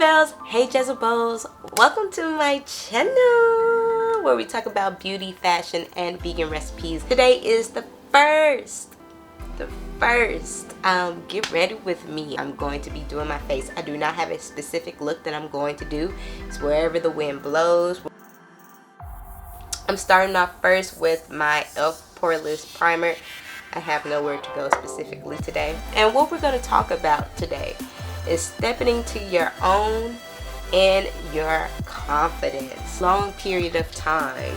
Jezebels, hey Jezebels, welcome to my channel where we talk about beauty, fashion, and vegan recipes. Today is the first. Get ready with me. I'm going to be doing my face. I do not have a specific look that I'm going to do. It's wherever the wind blows. I'm starting off first with my e.l.f. Poreless Primer. I have nowhere to go specifically today. And what we're going to talk about today is stepping into your own and your confidence. Long period of time,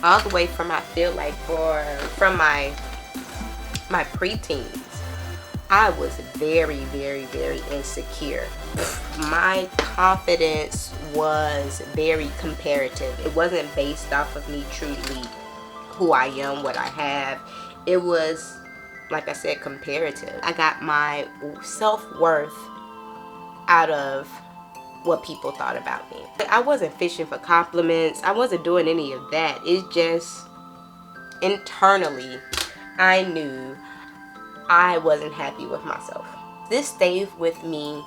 all the way from, I feel like, from my preteens, I was very insecure. My confidence was very comparative. It wasn't based off of me truly who I am, what I have. It was, like I said, comparative. I got my self-worth out of what people thought about me. I wasn't fishing for compliments. I wasn't doing any of that. It's just internally, I knew I wasn't happy with myself. This stayed with me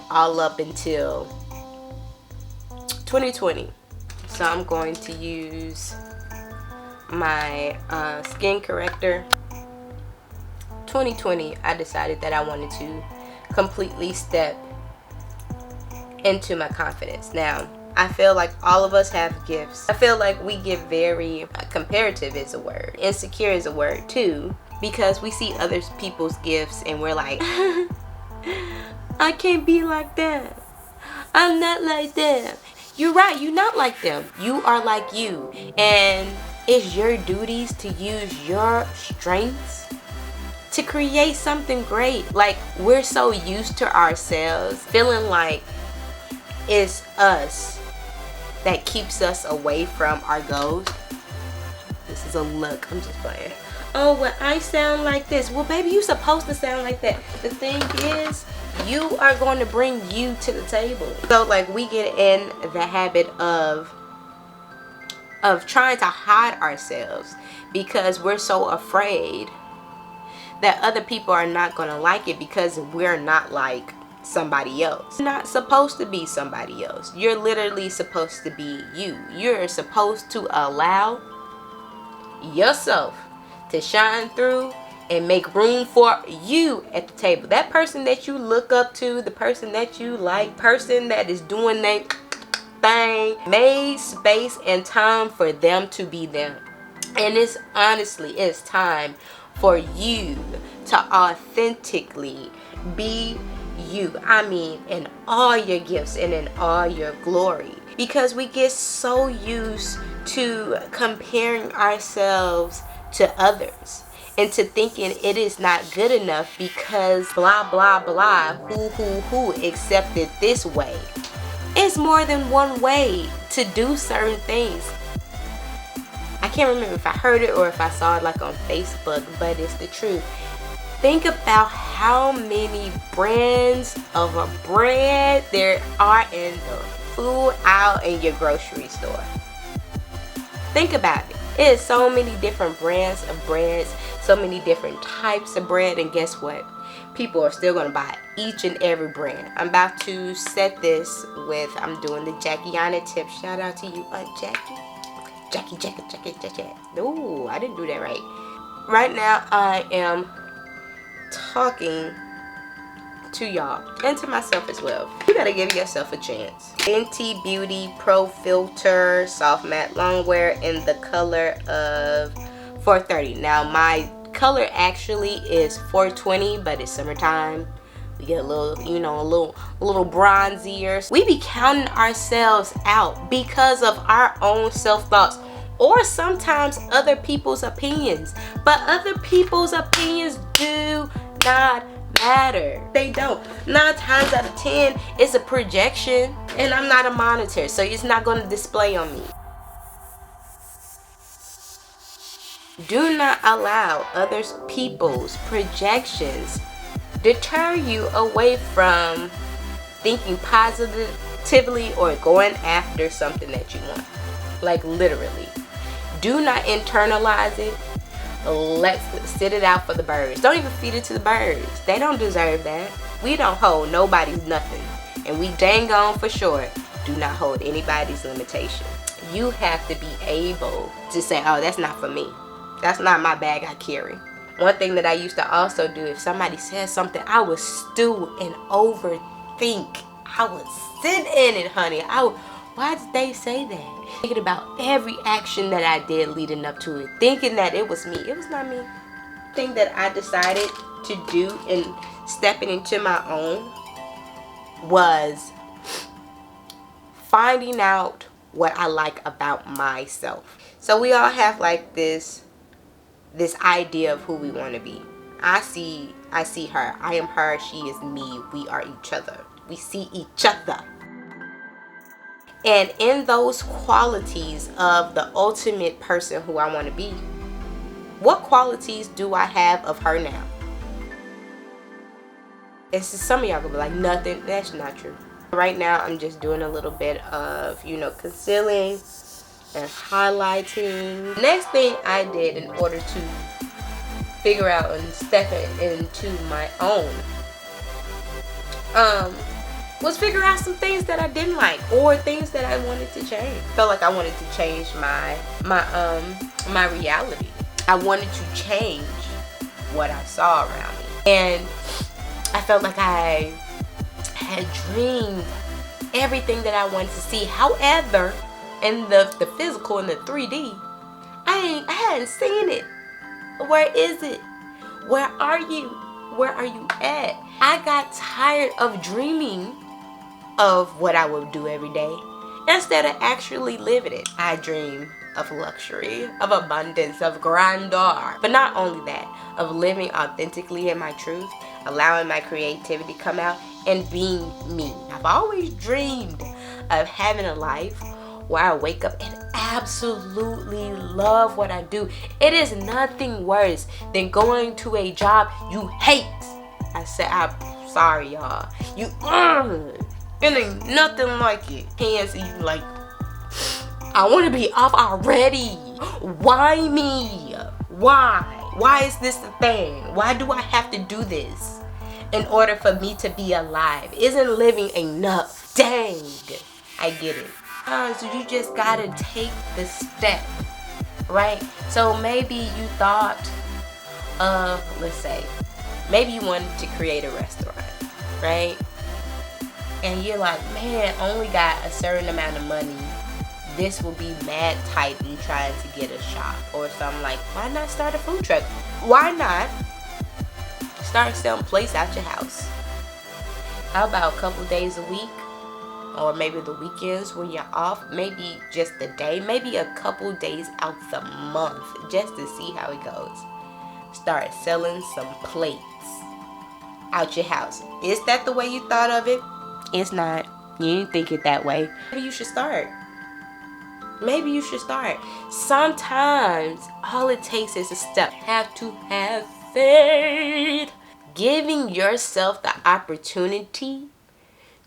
all up until 2020. So I'm going to use my skin corrector. 2020, I decided that I wanted to completely step into my confidence. Now, I feel like all of us have gifts. I feel like we get very comparative is a word. Insecure is a word too, because we see other people's gifts and we're like, I can't be like that. I'm not like them. You're right, you're not like them. You are like you. And it's your duties to use your strengths to create something great. Like, we're so used to ourselves feeling like it's us that keeps us away from our goals. This is a look. I'm just playing. Oh, well, I sound like this. Well, baby, you're supposed to sound like that. The thing is, you are going to bring you to the table. So, like, we get in the habit of trying to hide ourselves because we're so afraid that other people are not going to like it because we're not like somebody else. You're not supposed to be somebody else. You're literally supposed to be you. You're supposed to allow yourself to shine through and make room for you at the table. That person that you look up to, the person that you like, person that is doing their thing, made space and time for them to be them. And it's time for you to authentically be you. I mean, in all your gifts and in all your glory. Because we get so used to comparing ourselves to others and to thinking it is not good enough because blah blah blah, who accepted this way. It's more than one way to do certain things. I can't remember if I heard it or if I saw it like on Facebook, but it's the truth. Think about how many brands of a bread there are in the food out in your grocery store. Think about it. It is so many different brands of breads, so many different types of bread, and guess what? People are still going to buy each and every brand. I'm about to set this with, I'm doing the Jackiana tip. Shout out to you, Jackie. Jackie. Ooh, I didn't do that right. Right now, I am talking to y'all and to myself as well. You gotta give yourself a chance. Fenty Beauty Pro Filter Soft Matte Longwear in the color of 430. Now, my color actually is 420, but it's summertime. We get a little, a little bronzier. We be counting ourselves out because of our own self-thoughts or sometimes other people's opinions. But other people's opinions do not matter. They don't. 9 times out of 10, it's a projection, and I'm not a monitor, so it's not going to display on me. Do not allow other people's projections deter you away from thinking positively or going after something that you want. Like, literally. Do not internalize it. Let's sit it out for the birds. Don't even feed it to the birds. They don't deserve that. We don't hold nobody's nothing. And we dang on for sure do not hold anybody's limitation. You have to be able to say, oh, that's not for me. That's not my bag I carry. One thing that I used to also do, if somebody says something, I would stew and overthink. I would sit in it, honey. Why did they say that? Thinking about every action that I did leading up to it. Thinking that it was me. It was not me. The thing that I decided to do and stepping into my own was finding out what I like about myself. So we all have like this idea of who we want to be. I see her. I am her. She is me. We are each other. We see each other. And in those qualities of the ultimate person who I want to be, what qualities do I have of her now? It's just, some of y'all gonna be like, nothing. That's not true. Right now, I'm just doing a little bit of, concealing and highlighting. Next thing I did in order to figure out and step into my own, was figure out some things that I didn't like or things that I wanted to change. Felt like I wanted to change my reality. I wanted to change what I saw around me. And I felt like I had dreamed everything that I wanted to see. However, in the physical, in the 3D, I hadn't seen it. Where is it? Where are you? Where are you at? I got tired of dreaming of what I would do every day instead of actually living it. I dream of luxury, of abundance, of grandeur. But not only that, of living authentically in my truth, allowing my creativity to come out and being me. I've always dreamed of having a life where I wake up and absolutely love what I do. It is nothing worse than going to a job you hate. I'm sorry, y'all. It ain't nothing like it. Hands you like, I want to be off already. Why me? Why? Why is this the thing? Why do I have to do this in order for me to be alive? Isn't living enough? Dang. I get it. So you just gotta take the step, right? So maybe you thought of, let's say, maybe you wanted to create a restaurant, right? And you're like, man, only got a certain amount of money. This will be mad tight in trying to get a shop or something. Like, why not start a food truck? Why not start selling plates out your house? How about a couple days a week? Or maybe the weekends when you're off, maybe just the day, maybe a couple days out the month, just to see how it goes. Start selling some plates out your house. Is that the way you thought of it? It's not. You didn't think it that way. Maybe you should start. Maybe you should start. Sometimes all it takes is a step. Have to have faith. Giving yourself the opportunity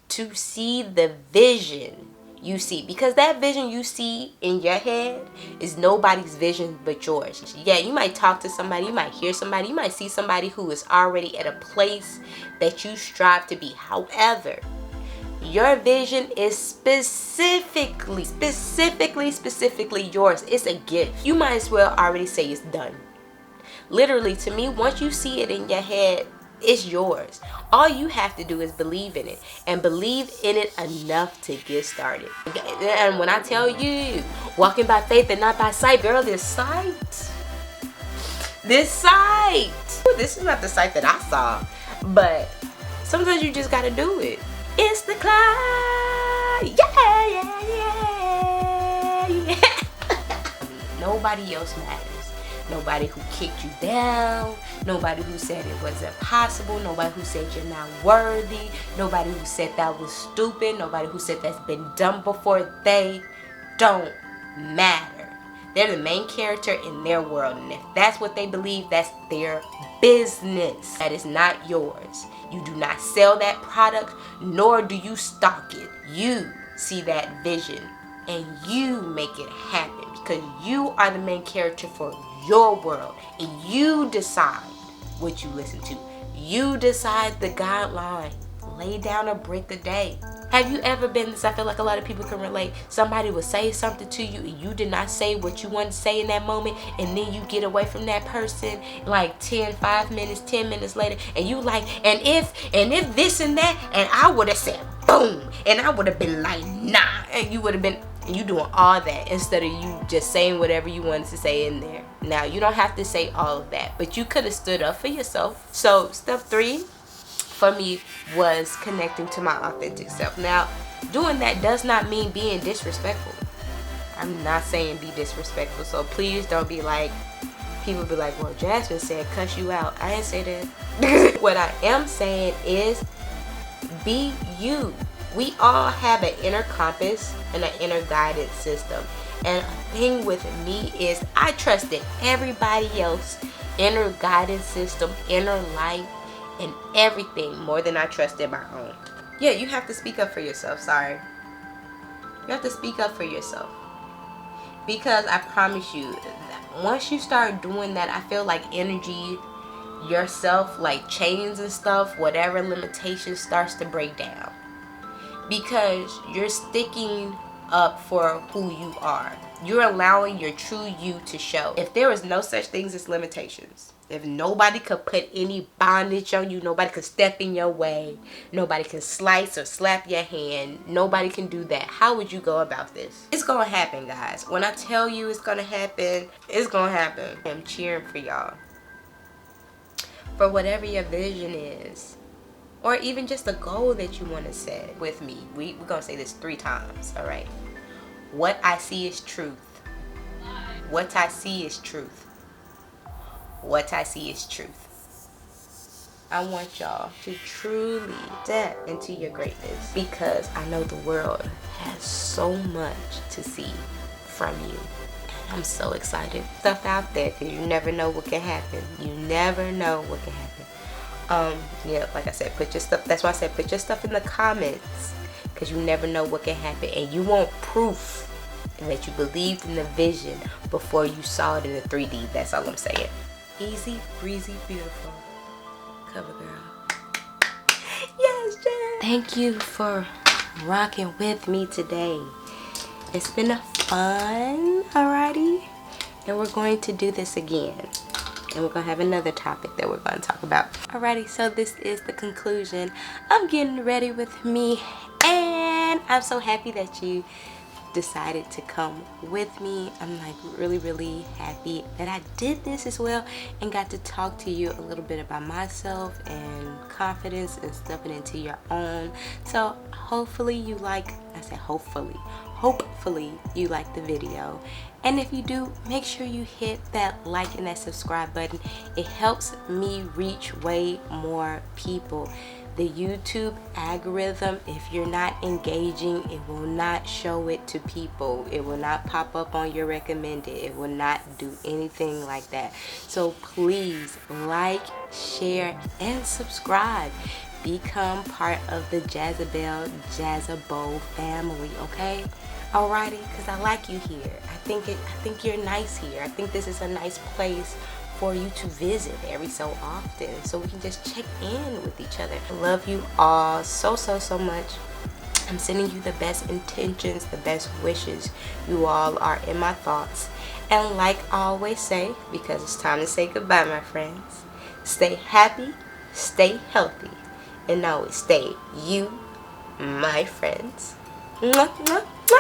to see the vision you see, because that vision you see in your head is nobody's vision but yours. Yeah, you might talk to somebody, you might hear somebody, you might see somebody who is already at a place that you strive to be. However, your vision is specifically yours. It's a gift. You might as well already say it's done. Literally, to me, once you see it in your head, it's yours. All you have to do is believe in it, and believe in it enough to get started. And when I tell you, walking by faith and not by sight, girl, this sight, this is not the sight that I saw, but sometimes you just gotta do it. It's the climb. Yeah. Nobody else matters. Nobody who kicked you down. Nobody who said it was impossible. Nobody who said you're not worthy. Nobody who said that was stupid. Nobody who said that's been done before. They don't matter. They're the main character in their world. And if that's what they believe, that's their business. That is not yours. You do not sell that product, nor do you stock it. You see that vision and you make it happen, because you are the main character for your world, and you decide what you listen to. You decide the guideline. Lay down a brick a day. Have you ever been this? I feel like a lot of people can relate. Somebody will say something to you and you did not say what you wanted to say in that moment, and then you get away from that person like 10 minutes later, and you like, and if this and that, and I would have said boom, and I would have been like nah, and you would have been, you doing all that instead of you just saying whatever you wanted to say in there. Now you don't have to say all of that, but you could have stood up for yourself. So step 3 for me was connecting to my authentic self. Now, doing that does not mean being disrespectful. I'm not saying be disrespectful, so please don't be like, people be like, well, Jazzmen said cuss you out. I didn't say that. What I am saying is be you. We all have an inner compass and an inner guidance system. And the thing with me is I trusted everybody else inner guidance system, inner light, and everything more than I trusted my own. Yeah, you have to speak up for yourself. Sorry. You have to speak up for yourself. Because I promise you, that once you start doing that, I feel like energy, yourself, like chains and stuff, whatever limitations starts to break down. Because you're sticking up for who you are. You're allowing your true you to show. If there is no such things as limitations, if nobody could put any bondage on you, nobody could step in your way, nobody can slice or slap your hand, nobody can do that, how would you go about this? It's gonna happen, guys. When I tell you it's gonna happen, it's gonna happen. I'm cheering for y'all. For whatever your vision is, or even just a goal that you want to set with me. We're gonna say this 3 times, all right? What I see is truth. What I see is truth. What I see is truth. I want y'all to truly step into your greatness, because I know the world has so much to see from you. And I'm so excited. Stuff out there, because you never know what can happen. You never know what can happen. Yeah, like I said, put your stuff, that's why I said put your stuff in the comments, because you never know what can happen, and you want proof that you believed in the vision before you saw it in the 3D. That's all I'm saying. Easy, breezy, beautiful. Cover girl. Yes, Jen. Thank you for rocking with me today. It's been fun, alrighty? And we're going to do this again. And we're going to have another topic that we're going to talk about. Alrighty, so this is the conclusion of Getting Ready With Me. And I'm so happy that you decided to come with me. I'm like really happy that I did this as well and got to talk to you a little bit about myself and confidence and stepping into your own. So hopefully you like, I said hopefully you like the video. And if you do, make sure you hit that like and that subscribe button. It helps me reach way more people. The YouTube algorithm, if you're not engaging, it will not show it to people. It will not pop up on your recommended. It will not do anything like that. So please like, share, and subscribe. Become part of the Jazzabo family, okay? Alrighty, because I like you here. I think you're nice here. I think this is a nice place for you to visit every so often, so we can just check in with each other. I love you all so much. I'm sending you the best intentions, the best wishes. You all are in my thoughts. And like I always say, because it's time to say goodbye, my friends, stay happy, stay healthy, and always stay you, my friends. Mwah, mwah, mwah.